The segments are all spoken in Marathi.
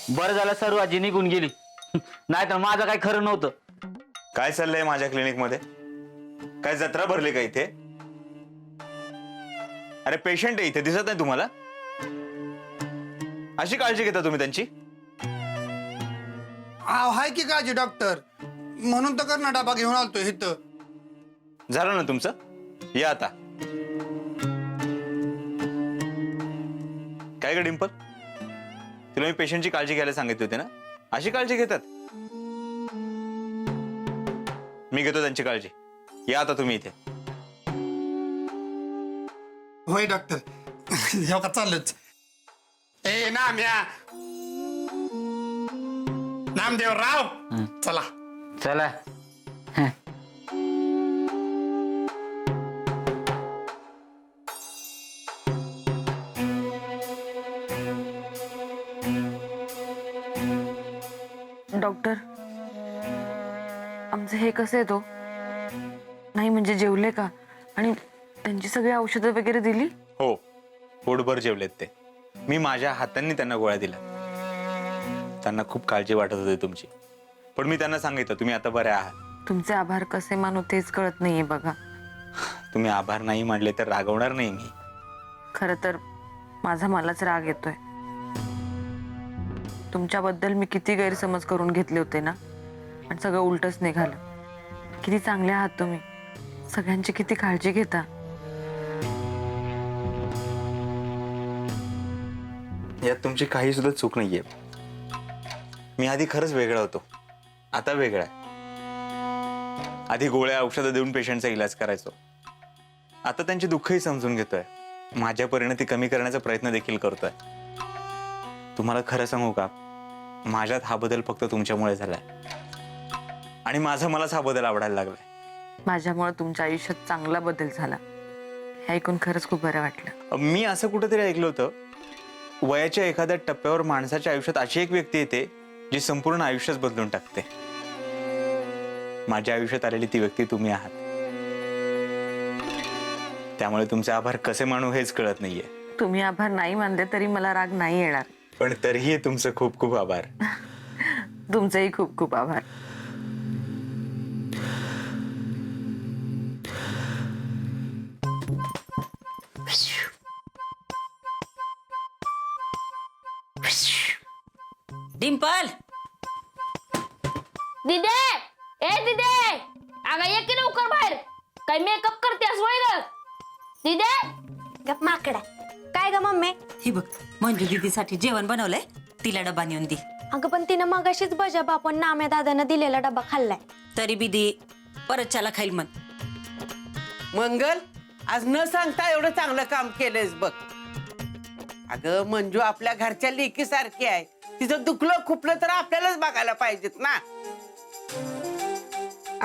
बरं झालं सर्व आजी निघून गेली. नाही तर माझं काही खरं नव्हतं. काय चाललंय माझ्या क्लिनिक मध्ये? काय जत्रा भरली का इथे? अरे पेशंट आहे इथे, दिसत नाही तुम्हाला? अशी काळजी घेता तुम्ही त्यांची? हाय की काळजी डॉक्टर, म्हणून तर करणं डबा घेऊन आलतो इथं. झालं ना तुमचं? या आता. काय ग डिंपल, तुला मी पेशंटची काळजी घ्यायला सांगितली होती ना? अशी काळजी घेतात? मी घेतो त्यांची काळजी. या आता तुम्ही इथे. होय डॉक्टर. हो का, चाललोच. ए नाम्या, नामदेवराव, चला. चला. डॉक्टर, आमचं हे कसं येतो नाही, म्हणजे जेवले का? आणि त्यांची सगळी औषधं वगैरे दिली? हो, पोटभर जेवलेत ते. मी माझ्या हातांनी त्यांना गोळ्या दिल्या. त्यांना खूप काळजी वाटत होती तुमची, पण मी त्यांना सांगितलं तुम्ही आता बरे आहात. तुमचे आभार कसे मानू तेच कळत नाहीये बघा. तुम्ही आभार नाही मानले तर रागवणार नाही मी. खरं तर माझा मलाच राग येतोय. तुमच्याबद्दल मी किती गैरसमज करून घेतले होते ना, आणि सगळं उलटच निघालं. किती चांगले आहात तुम्ही, सगळ्यांची किती काळजी घेता. यात तुमची काही सुद्धा चूक नाहीये. मी आधी खरंच वेगळा होतो, आता वेगळा आहे. आधी गोळ्या औषधं देऊन पेशंटचा इलाज करायचो. आता त्यांची दुःखही समजून घेतोय. माझ्या परिणती कमी करण्याचा प्रयत्न देखील करतोय. तुम्हाला खरं सांगू का, माझ्यात हा बदल फक्त तुमच्यामुळे झालाय, आणि माझा मलाच हा बदल आवडायला लागलाय. माझ्यामुळे तुमच्या आयुष्यात चांगला बदल झाला, हे ऐकून खरंच खूप बरं वाटलं. मी असं कुठेतरी ऐकलं होतं, वयाच्या एखाद्या टप्प्यावर माणसाच्या आयुष्यात अशी एक व्यक्ती येते जी संपूर्ण आयुष्यच बदलून टाकते. माझ्या आयुष्यात आलेली ती व्यक्ती तुम्ही आहात. त्यामुळे तुमचे आभार कसे मानू हेच कळत नाहीये. तुम्ही आभार नाही मानले तरी मला राग नाही येणार. पण तरीही तुमचं खूप खूप आभार. तुमचेही खूप खूप आभार. डिंपल, दिदे, ए दिदे, अगं ये की लवकर बाहेर. काय मेकअप करतेस होय ग? दिदे, गप माकडा. काय ग मम्मी? ही बघ मंजू दीदीसाठी जेवण बनवलंय, तिला डबा नेऊन दे. अगं पण तिनं मगाशीच बजा बापून नाम्या दादानं दिलेला डबा खाल्लाय. तरी बी दे, परत चला खाईल मन. मंगल, आज न सांगता एवढं चांगलं काम केलंयस बघ. अगं मंजू आपल्या घरच्या लेकी सारखी आहे. तिचं दुखलं खुपलं तर आपल्यालाच बघायला पाहिजेत ना.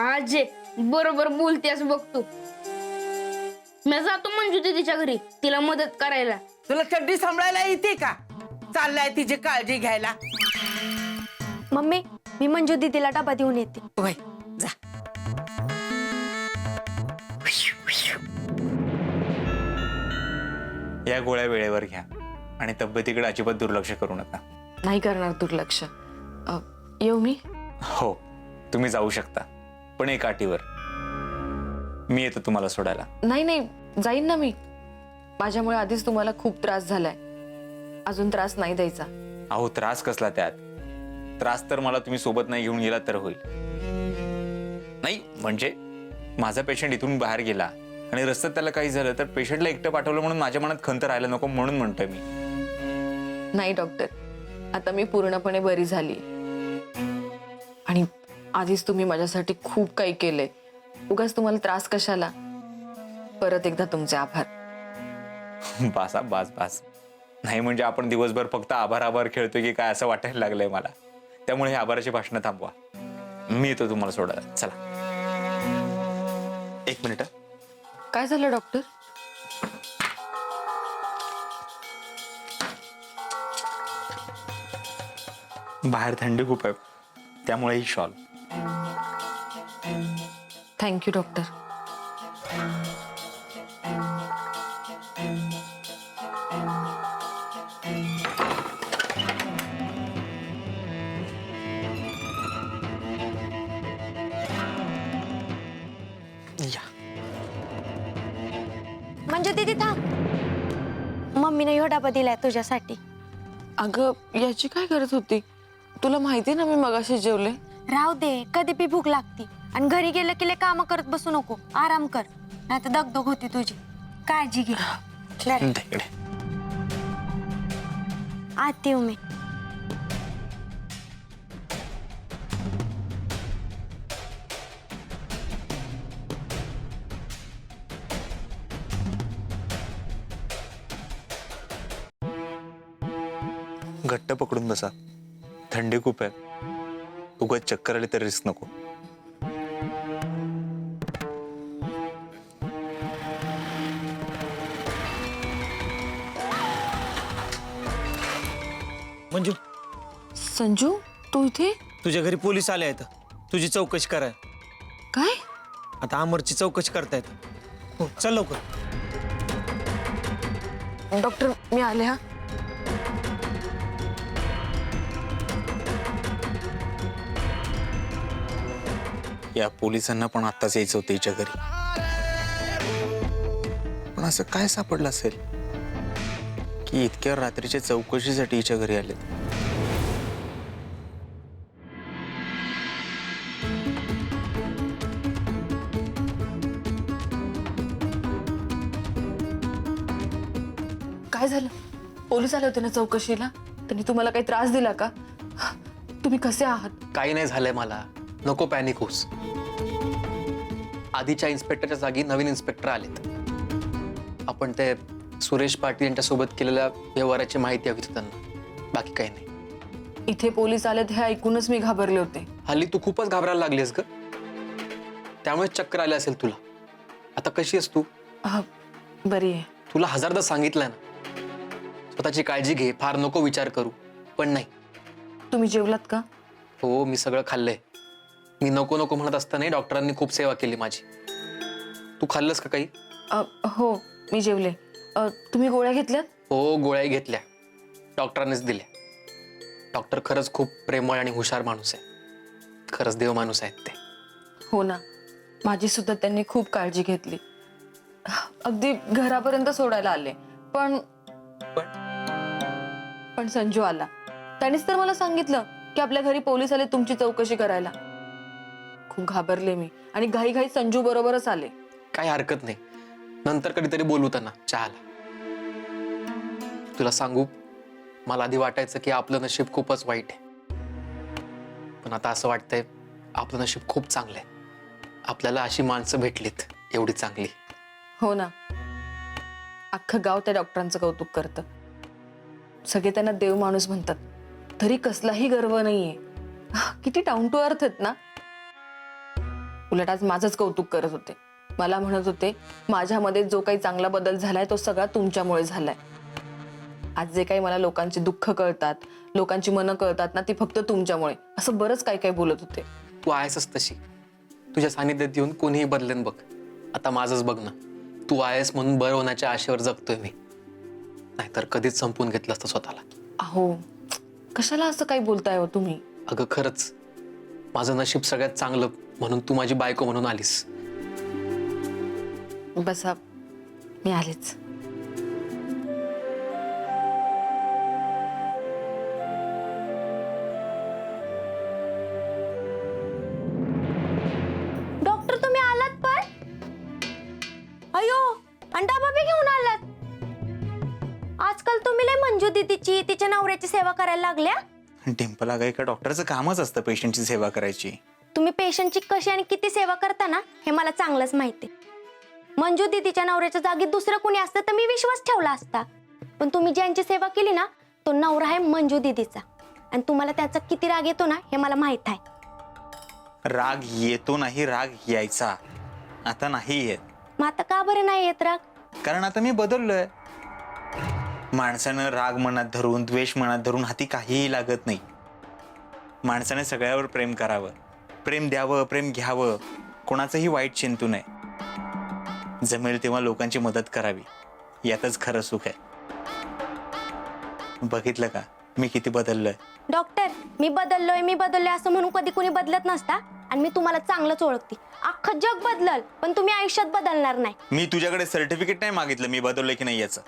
आज बरोबर बोलतेस बघ तू. मी जातो मंजू दीदीच्या घरी तिला मदत करायला. तुला चड्डी सांभाळायला येते का? चाललाय तिची काळजी घ्यायला. मम्मी, मी मंजू दीदीला डबा देऊन येते. वय जा. या गोळ्या वेळेवर घ्या आणि तब्येतीकडे अजिबात दुर्लक्ष करू नका. नाही करणार दुर्लक्ष. येऊ मी? हो, तुम्ही जाऊ शकता, पण एक अटीवर. मी येतो तुम्हाला सोडायला. नाही नाही, जाईन ना मी. माझ्यामुळे आधीच तुम्हाला खूप त्रास झालाय, अजून त्रास नाही द्यायचा. अहो त्रास कसला त्यात? त्रास तर मला तुम्ही सोबत नाही घेऊन गेला तर होईल. नाही म्हणजे माझा पेशंट इथून बाहेर गेला आणि रस्त्यात त्याला काही झालं तर पेशंटला एकटं पाठवलं म्हणून माझ्या मनात खंत राहायला नको म्हणून म्हणतोय मी. नाही डॉक्टर, आता मी पूर्णपणे बरी झाली, आणि आधीच तुम्ही माझ्यासाठी खूप काही केलंय. उगाच तुम्हाला त्रास कशाला. परत एकदा तुमचे आभार. बासा बास बास. नाही म्हणजे आपण दिवसभर फक्त आभार आभार खेळतोय की काय असं वाटायला लागलंय मला. त्यामुळे हे आभाराची भाषणं थांबवा. मी येतो तुम्हाला सोडायला. चला. एक मिनिट. काय झालं डॉक्टर? बाहेर थंडी खूप आहे, त्यामुळे ही शॉल. Thank you doctor. मंजू दीदी थांब. मम्मीने ह्यो डबा दिलाय तुझ्यासाठी. अगं याची काय गरज होती? तुला माहिती ना मी मगाशी जेवले. राहू दे, कधी बी भूक लागती. आणि घरी गेलं की काम करत बसू नको, आराम कर, नाही तर दगदग होती तुझी. काळजी घे. चल, इकडे आत येऊ मी. घट्ट पकडून बसा, थंडी खूप आहे. उगाच चक्कर आली तर रिस्क नको. मंजू, संजू तू इथे? तुझ्या घरी पोलीस आले आहेत, तुझी चौकशी कराय. काय? आता अमरची चौकशी करतायत. हो, चल लवकर. डॉक्टर मी आले हा. या पोलिसांना पण आत्ताच यायचं होतं हिच्या घरी. पण असं काय सापडलं असेल की इतक्या रात्रीच्या चौकशीसाठी हिच्या घरी आले? काय झालं? पोलीस आले होते ना चौकशीला? त्यांनी तुम्हाला काही त्रास दिला का? तुम्ही कसे आहात? काही नाही झालंय मला, नको पॅनिक होस. आधीच्या इन्स्पेक्टरच्या जागी नवीन इन्स्पेक्टर आलेत. आपण ते सुरेश पाटील यांच्यासोबत केलेल्या व्यवहाराची माहिती हवी होती त्यांना, बाकी काही नाही. इथे पोलीस आलेत हे ऐकूनच मी घाबरले होते. हल्ली तू खूपच घाबरायला लागलीस ग, त्यामुळे चक्कर आले असेल तुला. आता कशी आहेस तू? बरी आहे. तुला हजारदा सांगितलंय ना, स्वतःची काळजी घे, फार नको विचार करू. पण नाही. तुम्ही जेवलात का? हो, मी सगळं खाल्लंय. मी नको नको म्हणत असताना डॉक्टरांनी खूप सेवा केली माझी. तू खाल्लंस का काही? हो मी जेवले. तुम्ही गोळ्या घेतल्यात? हो, गोळ्या घेतल्या, डॉक्टरांनीच दिल्या. डॉक्टर खरंच खूप प्रेमळ आणि हुशार माणूस आहे. खरंच देव माणूस आहेत ते. हो ना, माझी सुद्धा त्यांनी खूप काळजी घेतली. अगदी घरापर्यंत सोडायला आले. पण पण संजू आला. त्यानेच तर मला सांगितलं की आपल्या घरी पोलीस आले तुमची चौकशी करायला. खूप घाबरले मी आणि घाई संजू बरोबरच आले. काही हरकत नाही, नंतर कधीतरी बोलू त्यांना चहाला. तुला सांगू, मला आधी वाटायचं की आपलं नशीब खूपच वाईट आहे, पण आता असं वाटतंय आपलं नशीब खूप चांगलं आहे. आपल्याला अशी माणसं भेटलीत एवढी चांगली. हो ना, अख्खं गाव त्या डॉक्टरांचं कौतुक करतं. सगळे त्यांना देव माणूस म्हणतात, तरी कसलाही गर्व नाहीये. किती डाऊन टू अर्थ आहेत ना. उलट आज माझंच कौतुक करत होते. मला म्हणत होते माझ्यामध्ये जो काही चांगला बदल झालाय तो सगळा तुमच्यामुळे झालाय. आज जे काही मला लोकांची दुःख कळतात, लोकांची मनं कळतात ना, ती फक्त तुमच्यामुळे. असं बरंच काही काही बोलत होते. तू आहेसच तशी. तुझ्या सानिध्यात येऊन कोणीही बदलेन बघ. आता माझंच बघ ना, तू आहेस म्हणून बरं होण्याच्या आशेवर जगतोय मी, नाहीतर कधीच संपून घेतलं असतं स्वतःला. अहो कशाला असं काही बोलताय हो तुम्ही? अगं खरंच, माझं नशीब सगळ्यात चांगलं म्हणून तू माझी बायको म्हणून आलीस. बसा, मी आलेच. डॉक्टर तुम्ही आलात पण? अयो, आणि डबा बी घेऊन आलात. आजकाल तुम्ही लय मंजू दीदीची, तिच्या नवऱ्याची सेवा करायला लागल्या. डिंपल अगं, एका डॉक्टरचं कामच असतं पेशंटची सेवा करायची. तुम्ही पेशंटची कशी आणि किती सेवा करता ना, हे मला चांगलंच माहिती. मंजू दीदीच्या नवऱ्याच्या जागी दुसरं कोणी असतं तर मी विश्वास ठेवला असता. पण तुम्ही ज्यांची सेवा केली ना, तो नवरा आहे मंजू दीदीचा. आणि तुम्हाला त्याचा किती राग येतो ना, हे मला माहित आहे. राग येतो नाही, राग यायचा. आता नाही येत. मग आता का बरं नाही येत राग? कारण आता मी बदललोय. माणसानं राग मनात धरून, द्वेष मनात धरून हाती काहीही लागत नाही. माणसाने सगळ्यावर प्रेम करावं, प्रेम द्यावं, प्रेम घ्यावं, कोणाचंही वाईट चिंतू नये. जमेल तेव्हा लोकांची मदत करावी, यातच खरं सुख आहे. बघितलं का मी किती बदललोय? डॉक्टर, मी बदललोय असं म्हणून कधी कोणी बदलत नसता. आणि मी तुम्हाला चांगलंच ओळखते. अख्खं जग बदलल पण तुम्ही आयुष्यात बदलणार नाही. मी तुझ्याकडे सर्टिफिकेट नाही मागितलं मी बदललोय की नाही याचं.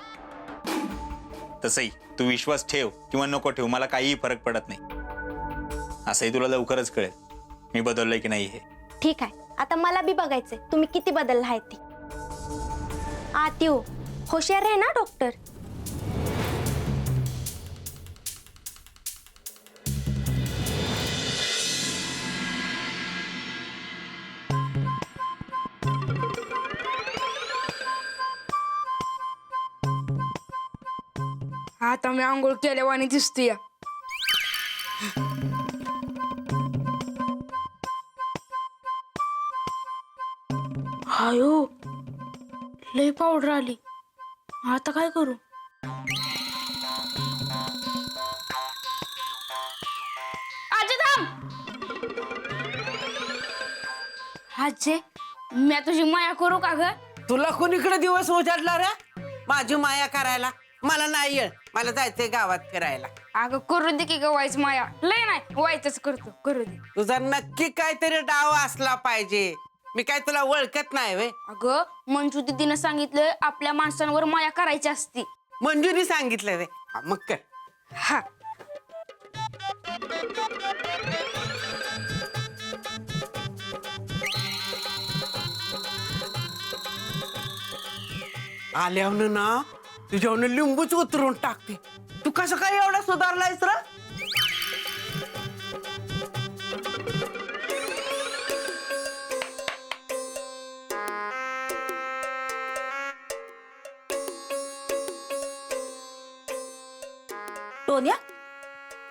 तसंही तू विश्वास ठेव किंवा नको ठेव मला काहीही फरक पडत नाही. असंही तुला लवकरच कळेल मी बदललोय की नाही हे. ठीक आहे, आता मला बी बघायचंय तुम्ही किती बदलला आहे ती. आत येऊ. होशियार आहे ना डॉक्टर. आता मी आंघोळ केल्यावानी दिसतोय. हायो लय पावडर आली. आता काय करू? आजी थांब. आजी मी तुझी माया करू का ग? तुला कोणीकडे दिवस उजाडला रे माझी माया करायला? मला नाही येळ, मला जायचंय गावात फिरायला. अगं करू दे की ग वाईच माया. लय नाही वाईचच करतो, करू दे. तुझा नक्की काहीतरी डाव असला पाहिजे. मी काय तुला ओळखत नाही वे. अगं मंजू दीदीनं सांगितलं आपल्या माणसांवर माया करायची असती. मंजूनी सांगितलं रे. हा, मग कर. हा आल्यावर ना तुझ्यावर लिंबूच उतरून टाकते. तू कसं काय एवढा सुधारलायस रा? टोन्या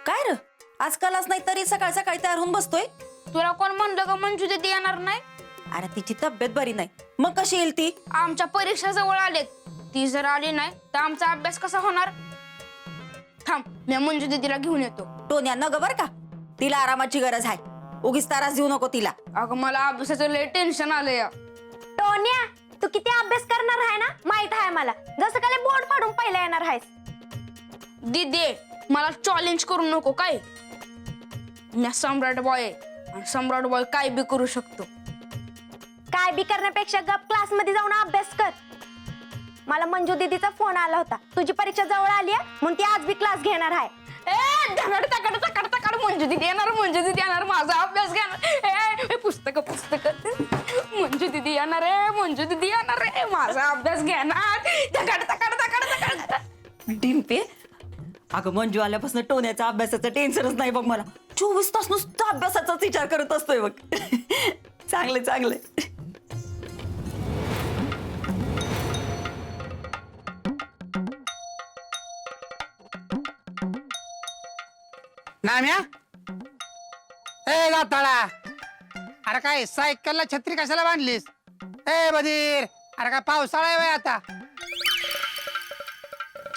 काय र आजकालच नाही तरी सकाळ सकाळी तयार होऊन बसतोय. तुला कोण म्हणलं ग मंजू दीदी येणार नाही? अरे तिची तब्येत बरी नाही मग कशी येईल ती? आमच्या परीक्षा जवळ आलेत. ती जर आली नाही तर आमचा अभ्यास कसा होणार? थांब मी मंजू दीदीला घेऊन येतो. टोन्या न ग बर का, तिला आरामाची गरज आहे. उगीच त्रास देऊ नको तिला. अगं मला अभ्यासाचं लय टेन्शन आलंय. टोन्या तू किती अभ्यास करणार आहे ना माहित आहे मला. जसं काय बोर्ड फाडून पहिला येणार आहेस. दीदी मला चॅलेंज करू नको काय. मी सम्राट बॉय आहे आणि सम्राट बॉय काय बी करू शकतो. काय बी करण्यापेक्षा गप क्लास मध्ये जाऊन अभ्यास कर. मला मंजू दीदीचा फोन आला होता. तुझी परीक्षा जवळ आली आहे म्हणून ती आज बी क्लास घेणार आहे. ए धनड तकड तकड तकड मंजू दीदी येणार, मंजू दीदी येणार, माझा अभ्यास घेणार. ए पुस्तक मंजू दीदी येणार आहे, मंजू दीदी येणार आहे, माझा अभ्यास घेणार. तकड तकड तकड तकड. डिंपे अगं मंजू आल्यापासून टोन्याचा अभ्यासाचं टेन्शनच नाही बघ मला. 24 तास नुसतं अभ्यासाचाच विचार करत असतोय बघ. चांगले चांगले. नाम्या ए गाताळा, अरे काय सायकलला छत्री कशाला बांधलीस? ए बधीर, अरे काय पावसाळा आहे आता?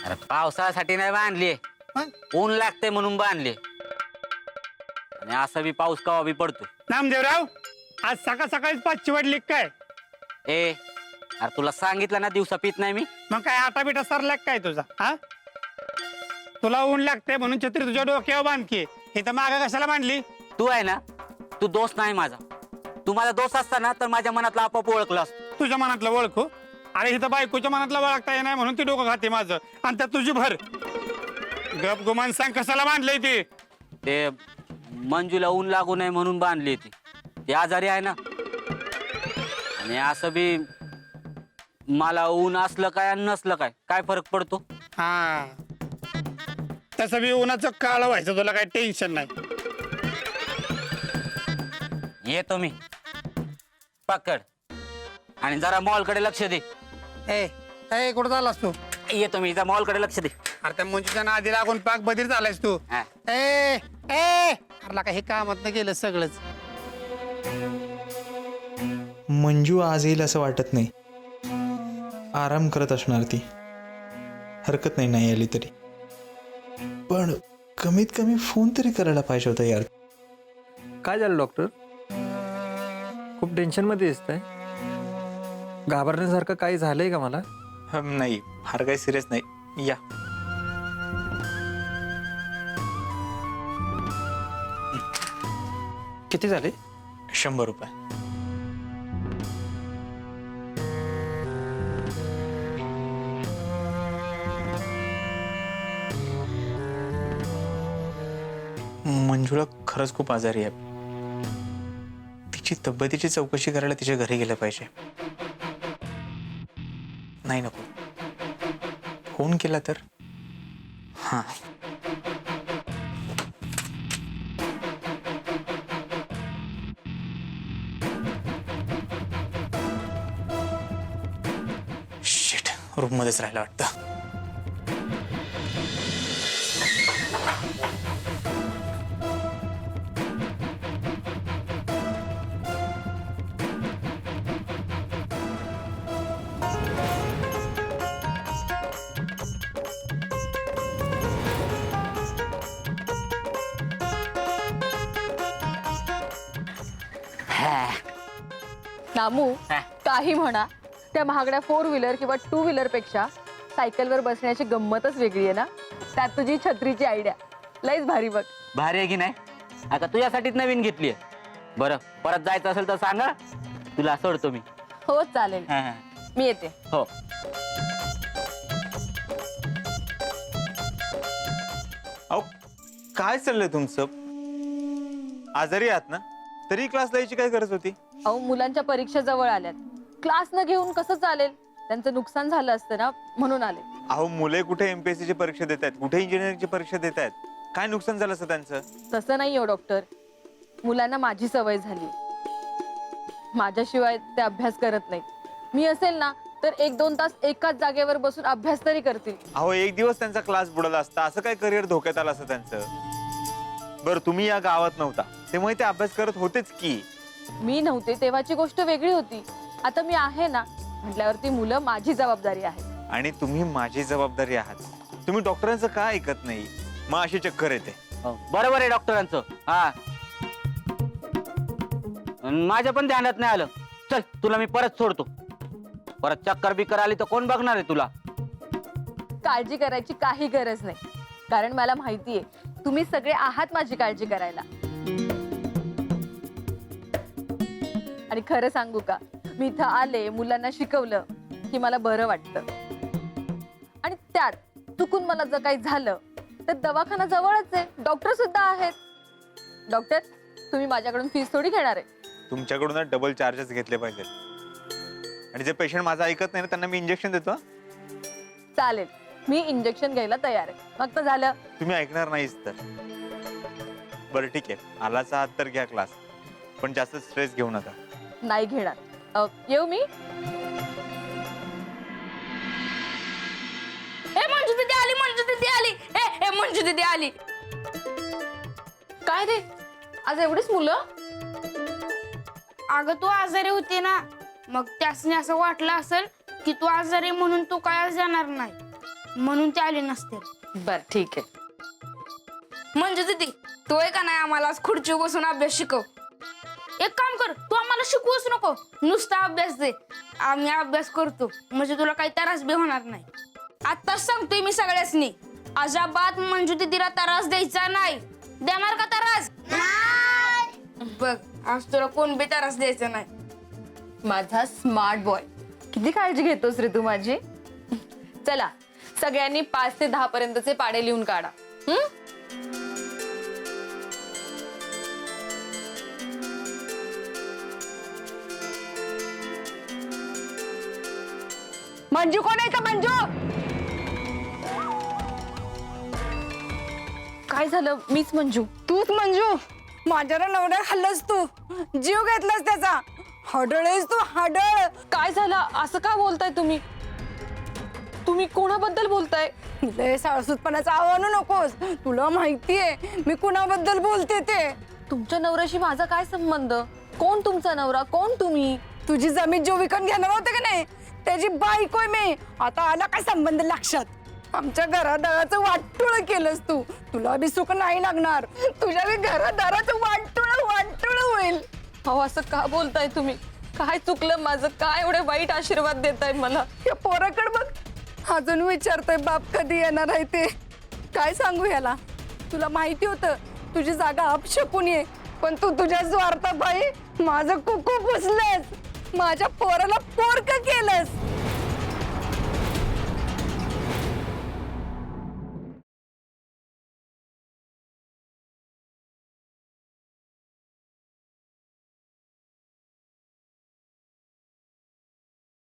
अरे पावसाळ्यासाठी नाही बांधली, मग? ऊन लागते म्हणून बांधली. आणि असा बी पाऊस कवा बी पडतो. नामदेवराव, आज सकाळ सकाळीच 5ची वाजली काय? ए अरे तुला सांगितलं ना दिवसा पित नाही मी. मग काय आटा बिटा सरला काय तुझा? हा, तुला ऊन लागते म्हणून छत्री तुझ्या डोक्यावर बांधकी. हे तर मागा कशाला बांधली? तू आहे ना, तू दोस्त नाही माझा. तू माझा दोस्त असताना तर माझ्या मनातला आपोआप ओळखला असतो. तुझ्या मनातलं ओळखू? अरे इथं बायकोच्या मनातलं ओळखता येणार नाही म्हणून ती डोकं खाते माझं आणि त्यात तुझी भर. गप गुमान सांग कशाला बांधलंय ती? ते मंजूला ऊन लागू नये म्हणून बांधली ती. ती आजारी आहे ना. आणि असं बी मला ऊन असलं काय आणि नसलं काय काय फरक पडतो? हा, तसं बी उन्हाचं काळ व्हायचं तुला काही टेन्शन नाही. येतो मी पकड आणि जरा मॉलकडे लक्ष दे. ए ए कुठं झालास तू? येतो मी, मॉलकडे लक्ष दे. अरे त्या मंजूच्या नादी लागून पाक बधीर झालायस तू. हा. ए ए अरे का हे कामात गेलं सगळंच. मंजू आज येईल असं वाटत नाही. आराम करत असणार ती. हरकत नाही आली तरी. पण कमीत कमी फोन तरी करायला पाहिजे होता यार. काय झालं डॉक्टर? खूप टेन्शनमध्ये दिसतंय. घाबरण्यासारखं काही झालंय का मला? नाही, फार काही सिरियस नाही. या किती झाले? 100 रुपये. मंजुळा खरंच खूप आजारी आहे. तिची तब्येतीची चौकशी करायला तिच्या घरी गेलं पाहिजे. नाही नको, फोन केला तर. हा, शिट, रूम मध्येच राहायला वाटतं. नामू हा. काही म्हणा, त्या महागड्या 4 व्हीलर किंवा 2 व्हीलर पेक्षा सायकलवर बसण्याची गंमतच वेगळी आहे ना. त्यात तुझी छत्रीची आयडिया लईच भारी बघ. भारी आहे की नाही? आता तुझ्यासाठीच नवीन घेतली आहे. बरं, परत जायचं असेल तर सांगा, तुला सोडतो मी. हो चालेल, हा, हा. मी येते. हो. अहो, काय चाललंय तुमचं? आजारी आहात ना, तरी क्लास द्यायची काय गरज होती? अहो, मुलांच्या परीक्षा जवळ आल्यात, क्लास न घेऊन कसं चालेल? त्यांचं नुकसान झालं असतं ना, म्हणून आले. अहो, मुले कुठे एमपीएससी ची परीक्षा देत आहेत, कुठे इंजिनिअरिंगची परीक्षा देत आहेत. काय नुकसान झालं असं त्यांचं? तसं नाही हो डॉक्टर, मुलांना माझी सवय झाली. माझ्याशिवाय ते अभ्यास करत नाहीत. मी असेल ना तर 1-2 तास एकाच जागेवर बसून अभ्यास तरी करतील. अहो, एक दिवस त्यांचा क्लास बुडाला असता, असं काय करिअर धोक्यात आलं असं त्यांचं? बरं, तुम्ही या गावात नव्हता त्यामुळे ते अभ्यास करत होतेच की. मी नव्हते तेव्हाची गोष्ट वेगळी होती. आता मी आहे ना म्हटल्यावरती मुलं माझी जबाबदारी आहे. आणि तुम्ही माझी जबाबदारी आहात. तुम्ही डॉक्टरांचं का ऐकत नाही? मग अशी चक्कर येते. हो, बरोबर आहे डॉक्टरांचं. हा, अन माझ्या पण ध्यानात नाही आलं. चल, तुला मी परत सोडतो. परत चक्कर बिक्कर आली तर कोण बघणार आहे तुला? काळजी करायची काही गरज नाही, कारण मला माहितीये तुम्ही सगळे आहात माझी काळजी करायला. आणि खरं सांगू का, मी इथं आले, मुलांना शिकवलं की मला बरं वाटतं. आणि त्यात चुकून मला जर काही झालं तर दवाखाना जवळच आहे, डॉक्टर सुद्धा आहेत. डॉक्टर, तुम्ही माझ्याकडून फीस थोडी घेणार आहे. तुमच्याकडून डबल चार्जेस घेतले पाहिजेत. आणि जे पेशंट माझं ऐकत नाही ना, त्यांना मी इंजेक्शन देतो. चालेल, मी इंजेक्शन घ्यायला तयार आहे. मग तर झालं. तुम्ही ऐकणार नाहीच तर. बरं ठीक आहे, आलाच आहात तर घ्या क्लास, पण जास्त स्ट्रेस घेऊ नका. नाही घेणार. येऊ मी? मंजू दीदी आली, मंजू दीदी आली. ए मंजू दीदी आली. काय रे, आज एवढीच मुलं? अगं तू आजारी होती ना, मग त्यासने असं वाटलं असेल की तू आजारी म्हणून तू काय आज जाणार नाही, म्हणून ते आले नसते. बर ठीक आहे. मंजू दीदी, तू आहे का नाही आम्हाला आज खुर्चीवर बसून अभ्यास शिकव. एक काम कर, तू आम्हाला शिकवूच नको, नुसता अभ्यास दे. आम्ही अभ्यास करतो म्हणजे तुला काही त्रास बी होणार नाही. आताच सांगतोय मी सगळ्यासनी, अजाबात मंजू दीदीला त्रास द्यायचा नाही. देणार का त्रास? बघ, आज तुला कोण बी त्रास द्यायचा नाही. माझा स्मार्ट बॉय, किती काळजी घेतोस रे तू माझी. चला, सगळ्यांनी 5 ते 10 पर्यंतचे पाढे लिहून काढा. मंजू कोण आहे का? मंजू, काय झालं? मीच मंजू. तूच मंजू? माझ्या नवऱ्या खाल्लंस तू, जीव घेतलास त्याचा. हडळेस तू, हडळ. काय झालं? असं का बोलताय तुम्ही? तुम्ही कोणाबद्दल बोलताय? लय साळसूतपणाचं आव्हानू नकोस. तुला माहितीये मी कुणाबद्दल बोलते ते. तुमच्या नवऱ्याशी माझा काय संबंध? कोण तुमचा नवरा? कोण तुम्ही? तुझी जमीन जो विकत घेणार होते का नाही, त्याची बायकोय मी. आता आला काय संबंध लक्षात? आमच्या घरादाराचं वाटोळ केलंस तू. तुला बी सुख नाही लागणार. तुझ्या बी घरादाराचं वाटोळ होईल. अहो, असं का बोलताय तुम्ही? काय चुकलं माझं? काय एवढे वाईट आशीर्वाद देताय मला? या पोराकडे बघ, अजून विचारतोय बाप कधी येणार आहे ते. काय सांगू याला? तुला माहिती होतं तुझी जागा अपशकुनी आहे, पण तू तुझ्या स्वार्थापायी माझं कुकू पुसलंस, माझ्या पोराला पोरकं केलंस.